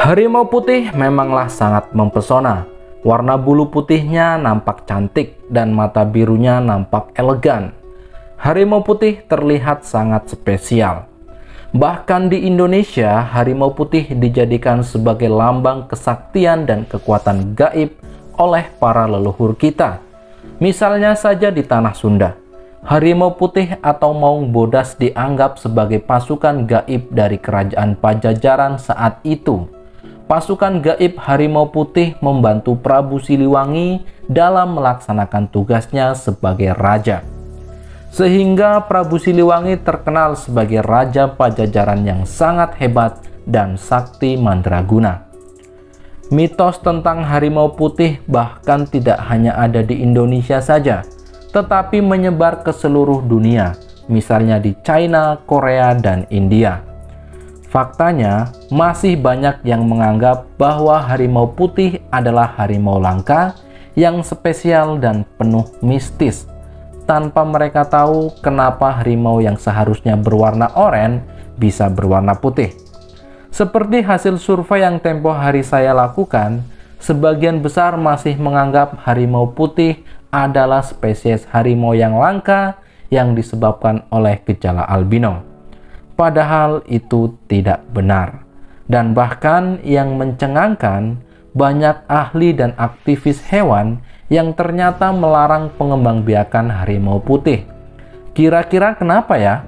Harimau putih memanglah sangat mempesona. Warna bulu putihnya nampak cantik dan mata birunya nampak elegan. Harimau putih terlihat sangat spesial. Bahkan di Indonesia, harimau putih dijadikan sebagai lambang kesaktian dan kekuatan gaib oleh para leluhur kita. Misalnya saja di tanah Sunda, harimau putih atau Maung Bodas dianggap sebagai pasukan gaib dari kerajaan Pajajaran saat itu. Pasukan gaib harimau putih membantu Prabu Siliwangi dalam melaksanakan tugasnya sebagai raja. Sehingga Prabu Siliwangi terkenal sebagai raja Pajajaran yang sangat hebat dan sakti mandraguna. Mitos tentang harimau putih bahkan tidak hanya ada di Indonesia saja, tetapi menyebar ke seluruh dunia, misalnya di China, Korea, dan India. Faktanya, masih banyak yang menganggap bahwa harimau putih adalah harimau langka yang spesial dan penuh mistis, tanpa mereka tahu kenapa harimau yang seharusnya berwarna oranye bisa berwarna putih. Seperti hasil survei yang tempo hari saya lakukan, sebagian besar masih menganggap harimau putih adalah spesies harimau yang langka yang disebabkan oleh gejala albino. Padahal itu tidak benar. Dan bahkan yang mencengangkan, banyak ahli dan aktivis hewan yang ternyata melarang pengembangbiakan harimau putih. Kira-kira kenapa ya?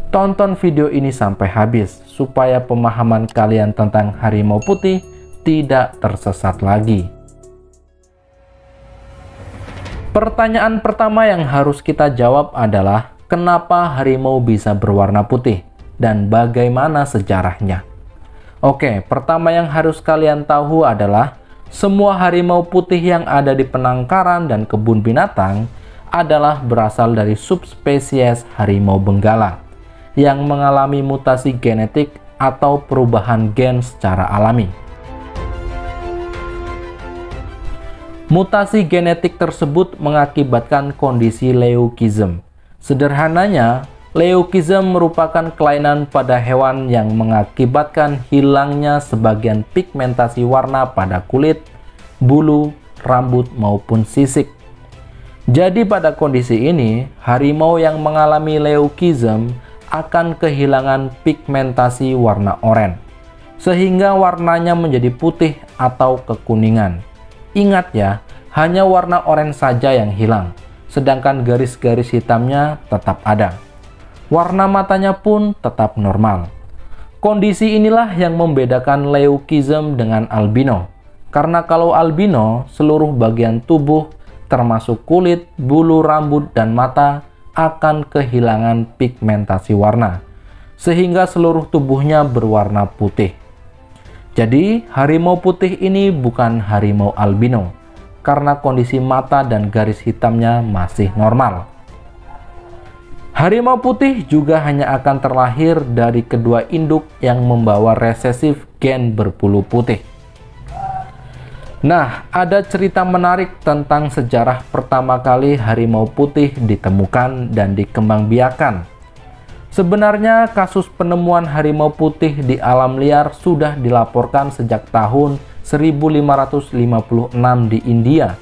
Tonton video ini sampai habis supaya pemahaman kalian tentang harimau putih tidak tersesat lagi. Pertanyaan pertama yang harus kita jawab adalah kenapa harimau bisa berwarna putih dan bagaimana sejarahnya. Oke, pertama yang harus kalian tahu adalah semua harimau putih yang ada di penangkaran dan kebun binatang adalah berasal dari subspesies harimau benggala yang mengalami mutasi genetik atau perubahan gen secara alami. Mutasi genetik tersebut mengakibatkan kondisi leucism. Sederhananya, leucism merupakan kelainan pada hewan yang mengakibatkan hilangnya sebagian pigmentasi warna pada kulit, bulu, rambut, maupun sisik. Jadi pada kondisi ini, harimau yang mengalami leucism akan kehilangan pigmentasi warna oranye, sehingga warnanya menjadi putih atau kekuningan. Ingat ya, hanya warna oranye saja yang hilang, sedangkan garis-garis hitamnya tetap ada. Warna matanya pun tetap normal. Kondisi inilah yang membedakan leucism dengan albino. Karena kalau albino, seluruh bagian tubuh termasuk kulit, bulu, rambut, dan mata akan kehilangan pigmentasi warna, sehingga seluruh tubuhnya berwarna putih. Jadi, harimau putih ini bukan harimau albino, karena kondisi mata dan garis hitamnya masih normal. Harimau putih juga hanya akan terlahir dari kedua induk yang membawa resesif gen berbulu putih. Nah, ada cerita menarik tentang sejarah pertama kali harimau putih ditemukan dan dikembangbiakan. Sebenarnya kasus penemuan harimau putih di alam liar sudah dilaporkan sejak tahun 1556 di India.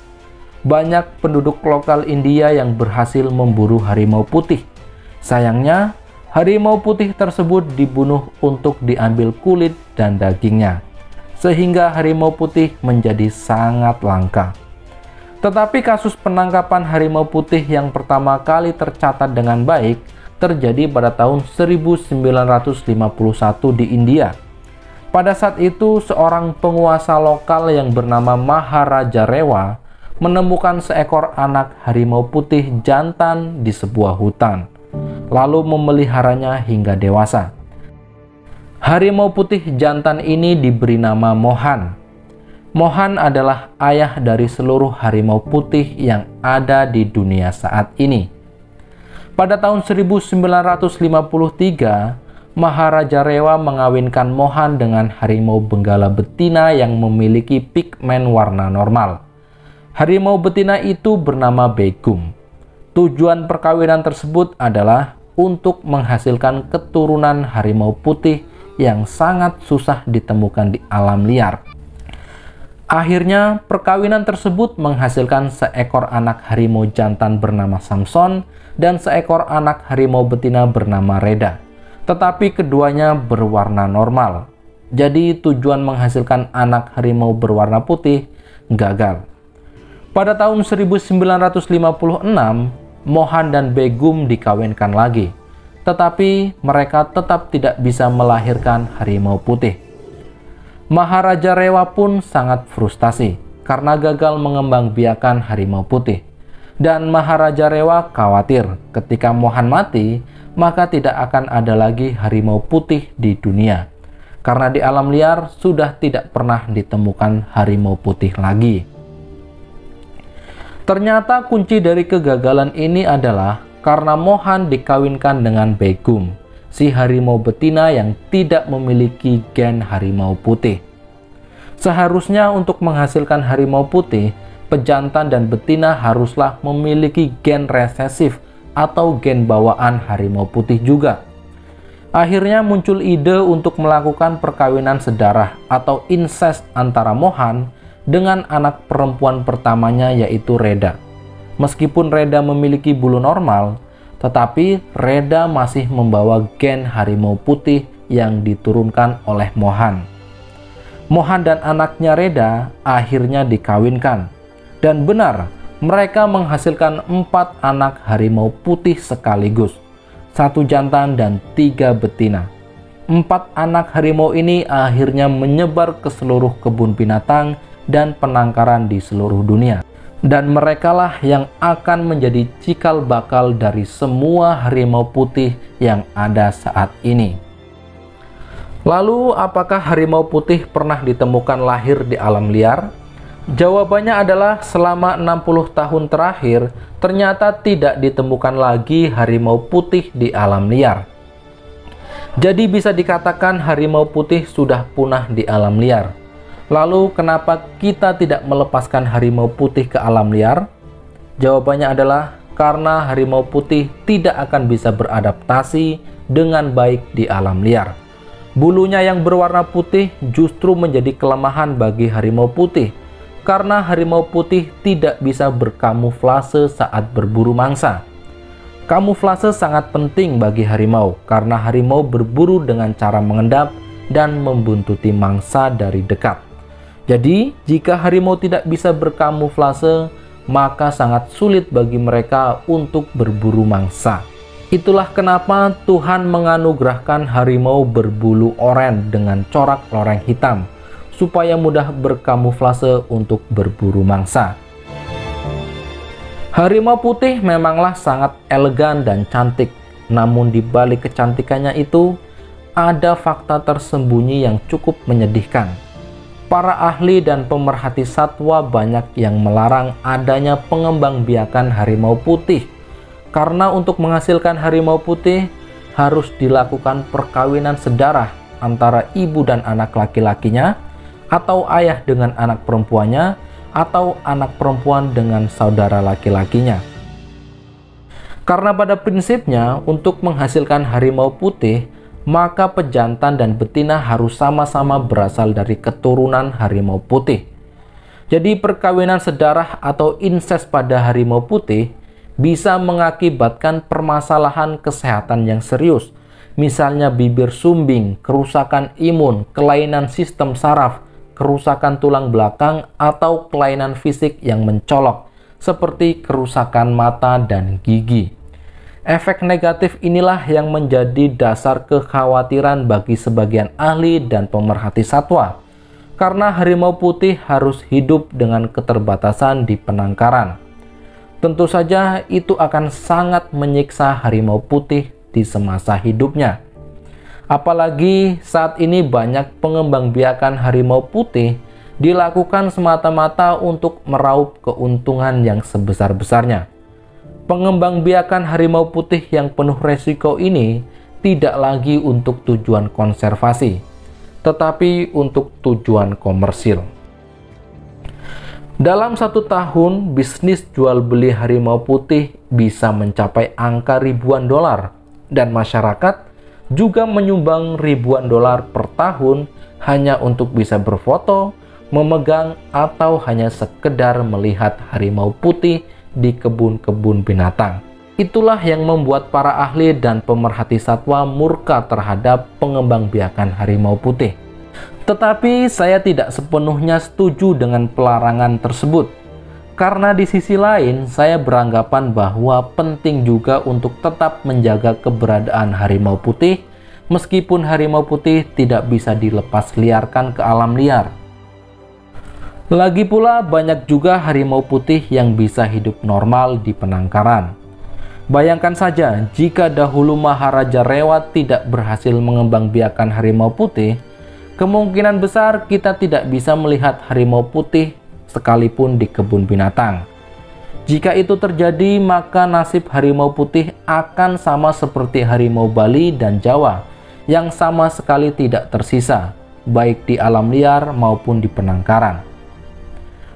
Banyak penduduk lokal India yang berhasil memburu harimau putih. Sayangnya, harimau putih tersebut dibunuh untuk diambil kulit dan dagingnya, sehingga harimau putih menjadi sangat langka. Tetapi kasus penangkapan harimau putih yang pertama kali tercatat dengan baik terjadi pada tahun 1951 di India. Pada saat itu, seorang penguasa lokal yang bernama Maharaja Rewa menemukan seekor anak harimau putih jantan di sebuah hutan, lalu memeliharanya hingga dewasa. Harimau putih jantan ini diberi nama Mohan. Mohan adalah ayah dari seluruh harimau putih yang ada di dunia saat ini. Pada tahun 1953, Maharaja Rewa mengawinkan Mohan dengan harimau benggala betina yang memiliki pigmen warna normal. Harimau betina itu bernama Begum. Tujuan perkawinan tersebut adalah untuk menghasilkan keturunan harimau putih yang sangat susah ditemukan di alam liar. Akhirnya, perkawinan tersebut menghasilkan seekor anak harimau jantan bernama Samson dan seekor anak harimau betina bernama Reda. Tetapi keduanya berwarna normal. Jadi tujuan menghasilkan anak harimau berwarna putih gagal. Pada tahun 1956, Mohan dan Begum dikawinkan lagi. Tetapi mereka tetap tidak bisa melahirkan harimau putih. Maharaja Rewa pun sangat frustasi karena gagal mengembangbiakan harimau putih. Dan Maharaja Rewa khawatir ketika Mohan mati, maka tidak akan ada lagi harimau putih di dunia. Karena di alam liar sudah tidak pernah ditemukan harimau putih lagi. Ternyata kunci dari kegagalan ini adalah karena Mohan dikawinkan dengan Begum, si harimau betina yang tidak memiliki gen harimau putih. Seharusnya untuk menghasilkan harimau putih, pejantan dan betina haruslah memiliki gen resesif atau gen bawaan harimau putih juga. Akhirnya muncul ide untuk melakukan perkawinan sedarah atau insest antara Mohan dengan anak perempuan pertamanya yaitu Reda. Meskipun Reda memiliki bulu normal, tetapi Reda masih membawa gen harimau putih yang diturunkan oleh Mohan. Mohan dan anaknya Reda akhirnya dikawinkan. Dan benar, mereka menghasilkan 4 anak harimau putih sekaligus, 1 jantan dan 3 betina. 4 anak harimau ini akhirnya menyebar ke seluruh kebun binatang dan penangkaran di seluruh dunia. Dan merekalah yang akan menjadi cikal bakal dari semua harimau putih yang ada saat ini. Lalu, apakah harimau putih pernah ditemukan lahir di alam liar? Jawabannya adalah selama 60 tahun terakhir, ternyata tidak ditemukan lagi harimau putih di alam liar. Jadi bisa dikatakan harimau putih sudah punah di alam liar. Lalu kenapa kita tidak melepaskan harimau putih ke alam liar? Jawabannya adalah karena harimau putih tidak akan bisa beradaptasi dengan baik di alam liar. Bulunya yang berwarna putih justru menjadi kelemahan bagi harimau putih, karena harimau putih tidak bisa berkamuflase saat berburu mangsa. Kamuflase sangat penting bagi harimau, karena harimau berburu dengan cara mengendap dan membuntuti mangsa dari dekat. Jadi, jika harimau tidak bisa berkamuflase, maka sangat sulit bagi mereka untuk berburu mangsa. Itulah kenapa Tuhan menganugerahkan harimau berbulu oranye dengan corak loreng hitam, supaya mudah berkamuflase untuk berburu mangsa. Harimau putih memanglah sangat elegan dan cantik, namun di balik kecantikannya itu, ada fakta tersembunyi yang cukup menyedihkan. Para ahli dan pemerhati satwa banyak yang melarang adanya pengembangbiakan harimau putih, karena untuk menghasilkan harimau putih harus dilakukan perkawinan sedarah antara ibu dan anak laki-lakinya, atau ayah dengan anak perempuannya, atau anak perempuan dengan saudara laki-lakinya. Karena pada prinsipnya untuk menghasilkan harimau putih, maka pejantan dan betina harus sama-sama berasal dari keturunan harimau putih. Jadi perkawinan sedarah atau insest pada harimau putih bisa mengakibatkan permasalahan kesehatan yang serius, misalnya bibir sumbing, kerusakan imun, kelainan sistem saraf, kerusakan tulang belakang, atau kelainan fisik yang mencolok, seperti kerusakan mata dan gigi. Efek negatif inilah yang menjadi dasar kekhawatiran bagi sebagian ahli dan pemerhati satwa, karena harimau putih harus hidup dengan keterbatasan di penangkaran. Tentu saja itu akan sangat menyiksa harimau putih di semasa hidupnya. Apalagi saat ini banyak pengembangbiakan harimau putih dilakukan semata-mata untuk meraup keuntungan yang sebesar-besarnya. Pengembangbiakan harimau putih yang penuh resiko ini tidak lagi untuk tujuan konservasi, tetapi untuk tujuan komersil. Dalam 1 tahun, bisnis jual beli harimau putih bisa mencapai angka ribuan dolar, dan masyarakat juga menyumbang ribuan dolar per tahun hanya untuk bisa berfoto, memegang, atau hanya sekedar melihat harimau putih di kebun-kebun binatang. Itulah yang membuat para ahli dan pemerhati satwa murka terhadap pengembangbiakan harimau putih. Tetapi saya tidak sepenuhnya setuju dengan pelarangan tersebut, karena di sisi lain saya beranggapan bahwa penting juga untuk tetap menjaga keberadaan harimau putih, meskipun harimau putih tidak bisa dilepas liarkan ke alam liar. Lagi pula banyak juga harimau putih yang bisa hidup normal di penangkaran. Bayangkan saja jika dahulu Maharaja Rewa tidak berhasil mengembangbiakan harimau putih, kemungkinan besar kita tidak bisa melihat harimau putih sekalipun di kebun binatang. Jika itu terjadi, maka nasib harimau putih akan sama seperti harimau Bali dan Jawa yang sama sekali tidak tersisa, baik di alam liar maupun di penangkaran.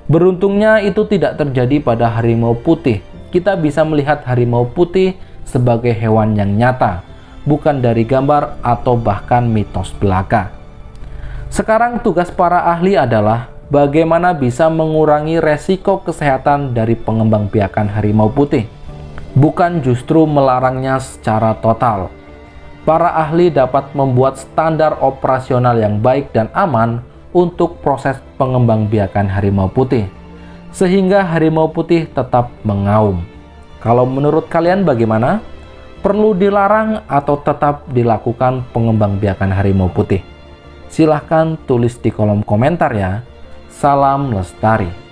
Beruntungnya itu tidak terjadi pada harimau putih. Kita bisa melihat harimau putih sebagai hewan yang nyata, bukan dari gambar atau bahkan mitos belaka. Sekarang tugas para ahli adalah bagaimana bisa mengurangi resiko kesehatan dari pengembangbiakan harimau putih, bukan justru melarangnya secara total. Para ahli dapat membuat standar operasional yang baik dan aman untuk proses pengembangbiakan harimau putih, sehingga harimau putih tetap mengaum. Kalau menurut kalian bagaimana? Perlu dilarang atau tetap dilakukan pengembangbiakan harimau putih? Silahkan tulis di kolom komentar ya. Salam lestari.